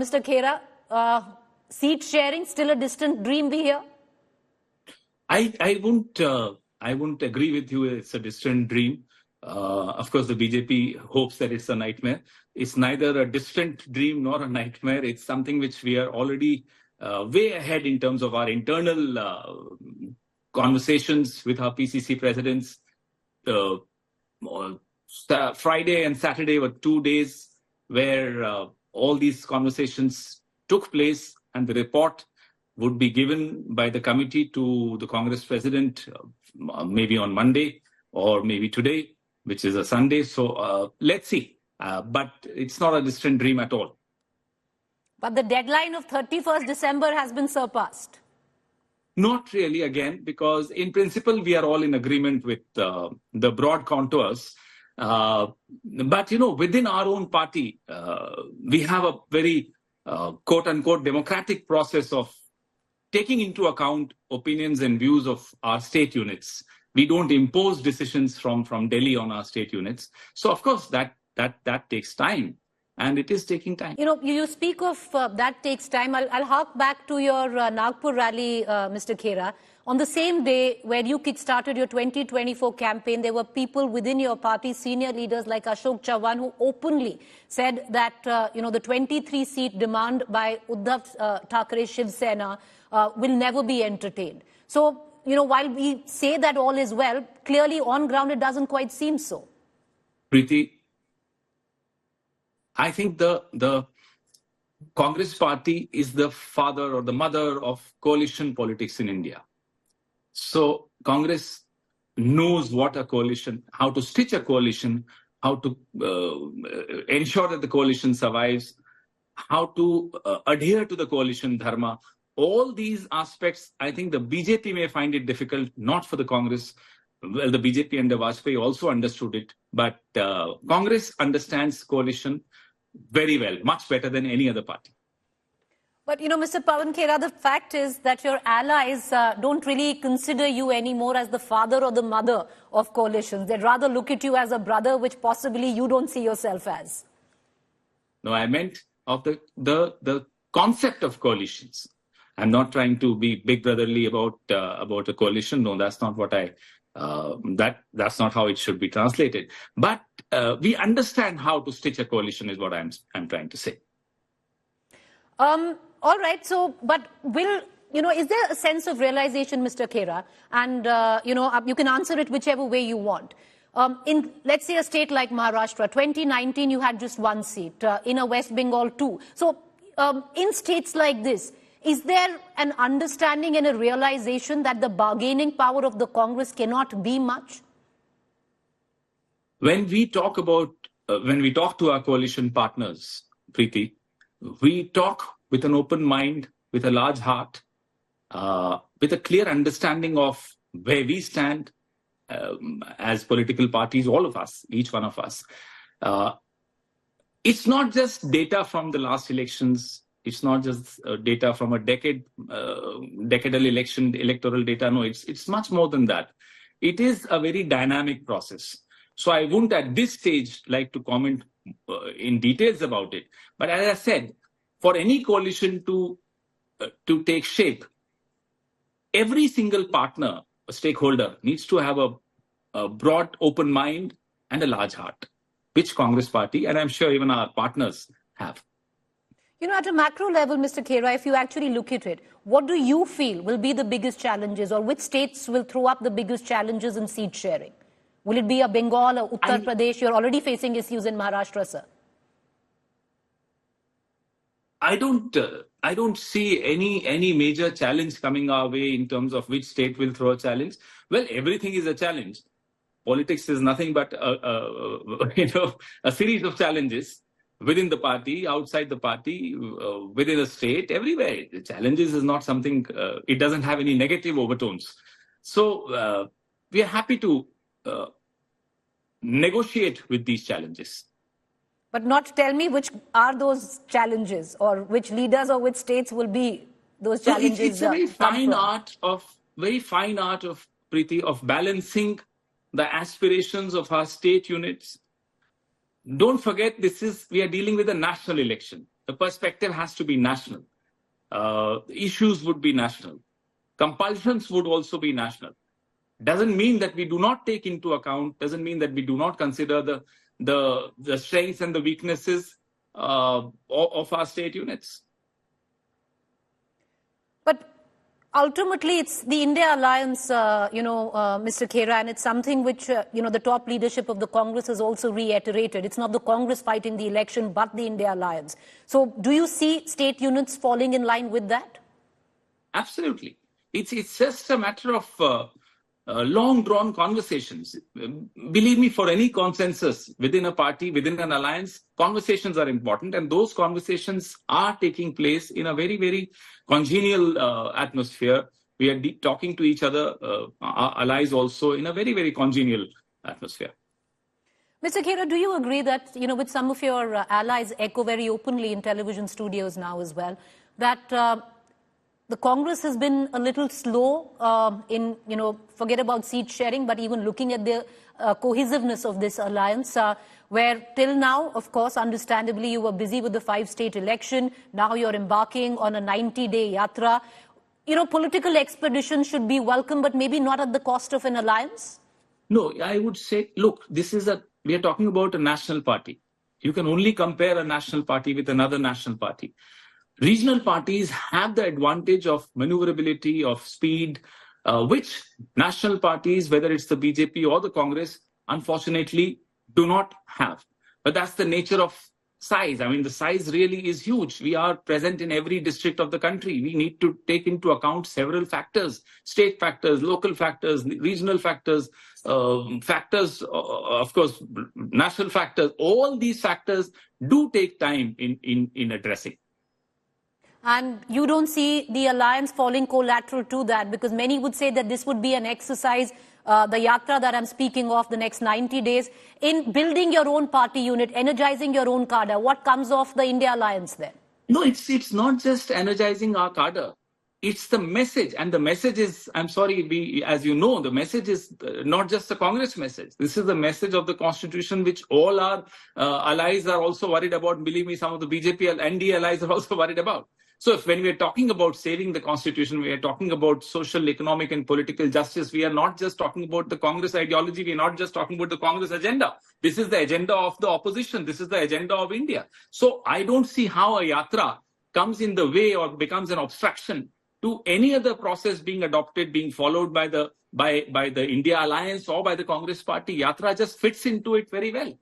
Mr. Khera, seat sharing still a distant dream we hear? I won't agree with you. It's a distant dream. Of course, the BJP hopes that it's a nightmare. It's neither a distant dream nor a nightmare. It's something which we are already way ahead in terms of our internal conversations with our PCC presidents. Friday and Saturday were 2 days where all these conversations took place, and the report would be given by the committee to the Congress president maybe on Monday or maybe today, which is a Sunday. So let's see. But it's not a distant dream at all. But the deadline of 31st December has been surpassed. Not really, again, because in principle, we are all in agreement with the broad contours. But, within our own party, we have a very quote-unquote democratic process of taking into account opinions and views of our state units. We don't impose decisions from Delhi on our state units. So, of course, that takes time. And it is taking time. You speak of that takes time. I'll hark back to your Nagpur rally, Mr. Khera. On the same day where you kick-started your 2024 campaign, there were people within your party, senior leaders like Ashok Chavan, who openly said that, the 23-seat demand by Uddhav Thackeray Shiv Sena will never be entertained. So, while we say that all is well, clearly on ground it doesn't quite seem so. Preeti, I think the Congress party is the father or the mother of coalition politics in India. So Congress knows what a coalition, how to stitch a coalition, how to ensure that the coalition survives, how to adhere to the coalition dharma. All these aspects, I think the BJP may find it difficult, not for the Congress. Well, the BJP under Vajpayee also understood it, but Congress understands coalition very well, much better than any other party. But, Mr. Pawan Khera, the fact is that your allies don't really consider you anymore as the father or the mother of coalitions. They'd rather look at you as a brother, which possibly you don't see yourself as. No, I meant of the concept of coalitions. I'm not trying to be big brotherly about a coalition. No, that's not what that's not how it should be translated. But we understand how to stitch a coalition is what I'm trying to say. All right. So, but is there a sense of realization, Mr. Khera? And, you can answer it whichever way you want. In, let's say, a state like Maharashtra, 2019, you had just 1 seat. In a West Bengal, 2. So, in states like this, is there an understanding and a realization that the bargaining power of the Congress cannot be much? When we talk to our coalition partners, Preeti, we talk with an open mind, with a large heart, with a clear understanding of where we stand as political parties, all of us, each one of us. It's not just data from the last elections. It's not just data from a decadal electoral data. No, it's much more than that. It is a very dynamic process. So I wouldn't at this stage like to comment in details about it. But as I said, for any coalition to take shape, every single partner, a stakeholder, needs to have a broad, open mind and a large heart, which Congress party, and I'm sure even our partners, have. At a macro level, Mr. Khera, if you actually look at it, what do you feel will be the biggest challenges, or which states will throw up the biggest challenges in seat sharing? Will it be a Bengal or Uttar Pradesh? You're already facing issues in Maharashtra, sir. I don't see any major challenge coming our way in terms of which state will throw a challenge. Well, everything is a challenge. Politics is nothing but a series of challenges within the party, outside the party, within a state, everywhere. The challenges is not something, it doesn't have any negative overtones. So we are happy to negotiate with these challenges. But not tell me which are those challenges, or which leaders or which states will be those challenges. It's a very fine art of Preeti, of balancing the aspirations of our state units. Don't forget, we are dealing with a national election. the perspective has to be national. Issues would be national. Compulsions would also be national. Doesn't mean that we do not take into account, doesn't mean that we do not consider the strengths and the weaknesses of our state units. But ultimately, it's the India Alliance, Mr. Khera, and it's something which, the top leadership of the Congress has also reiterated. It's not the Congress fighting the election, but the India Alliance. So do you see state units falling in line with that? Absolutely. It's just a matter of long-drawn conversations. Believe me, for any consensus within a party, within an alliance, conversations are important, and those conversations are taking place in a very, very congenial atmosphere. We are talking to each other, our allies also, in a very, very congenial atmosphere. Mr. Khera, do you agree that, with some of your allies echo very openly in television studios now as well, that the Congress has been a little slow in, forget about seat sharing, but even looking at the cohesiveness of this alliance, where till now, of course, understandably, you were busy with the 5-state election. Now you're embarking on a 90-day yatra. Political expeditions should be welcome, but maybe not at the cost of an alliance? No, I would say, look, we are talking about a national party. You can only compare a national party with another national party. Regional parties have the advantage of maneuverability, of speed, which national parties, whether it's the BJP or the Congress, unfortunately do not have. But that's the nature of size. I mean, the size really is huge. We are present in every district of the country. We need to take into account several factors: state factors, local factors, regional factors, of course, national factors. All these factors do take time in addressing. And you don't see the alliance falling collateral to that, because many would say that this would be an exercise, the yatra that I'm speaking of, the next 90 days, in building your own party unit, energizing your own cadre. What comes off the India Alliance then? No, it's not just energizing our cadre. It's the message. And the message is, I'm sorry, as you know, the message is not just the Congress message. This is the message of the Constitution, which all our allies are also worried about. Believe me, some of the BJP and NDA allies are also worried about. So when we are talking about saving the Constitution, we are talking about social, economic and political justice. We are not just talking about the Congress ideology. We are not just talking about the Congress agenda. This is the agenda of the opposition. This is the agenda of India. So I don't see how a yatra comes in the way or becomes an obstruction to any other process being adopted, being followed by the India Alliance or by the Congress party. Yatra just fits into it very well.